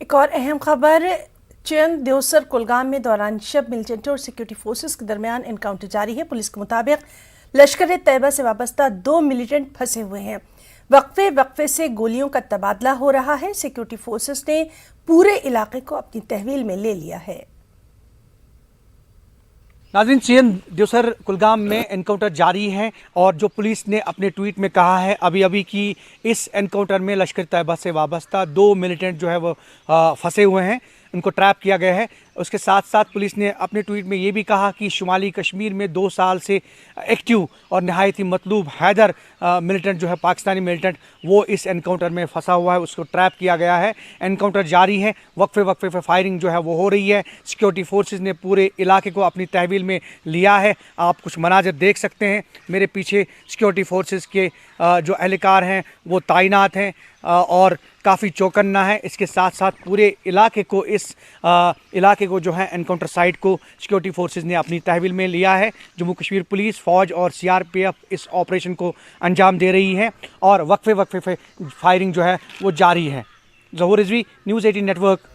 ایک اور اہم خبر، چین دیوسر کلگام میں دوران شب ملیٹنٹ اور سیکیورٹی فورسز کے درمیان انکاؤنٹر جاری ہے۔ پولیس کے مطابق لشکر طیبہ سے وابستہ 2 ملیٹنٹ پھنسے ہوئے ہیں۔ وقفے سے گولیوں کا تبادلہ ہو رہا ہے۔ سیکیورٹی فورسز نے پورے علاقے کو اپنی تحویل میں لے لیا ہے۔ ناظرین، چین دیوسر کلگام میں انکاؤنٹر جاری ہے اور جو پولیس نے اپنے ٹویٹ میں کہا ہے ابھی کی اس انکاؤنٹر میں لشکر طیبہ سے وابستہ 2 ملیٹنٹ جو ہے وہ پھنسے ہوئے ہیں، ان کو ٹریپ کیا گیا ہے۔ اس کے ساتھ ساتھ پولیس نے اپنے ٹویٹ میں یہ بھی کہا کہ شمالی کشمیر میں 2 سال سے ایکٹیو اور نہایت ہی مطلوب حیدر ملیٹنٹ جو ہے پاکستانی ملیٹنٹ، وہ اس انکاؤنٹر میں پھنسا ہوا ہے، اس کو ٹریپ کیا گیا ہے۔ انکاؤنٹر جاری ہے، وقفے پہ فائرنگ جو ہے وہ ہو رہی ہے۔ سیکیورٹی فورسز نے پورے علاقے کو اپنی تحویل میں لیا ہے۔ آپ کچھ مناظر دیکھ سکتے ہیں، میرے پیچھے سیکیورٹی فورسز کے جو اہلکار ہیں وہ تعینات ہیں اور کافی چوکنا ہے۔ اس کے ساتھ ساتھ پورے علاقے کو جو ہے انکاؤنٹر سائٹ کو سیکیورٹی فورسز نے اپنی تحویل میں لیا ہے۔ جموں کشمیر پولیس، فوج اور CRPF اس آپریشن کو انجام دے رہی ہے اور وقفے پہ فائرنگ جو ہے وہ جاری ہے۔ ظہور رضوی، نیوز 18 نیٹ ورک،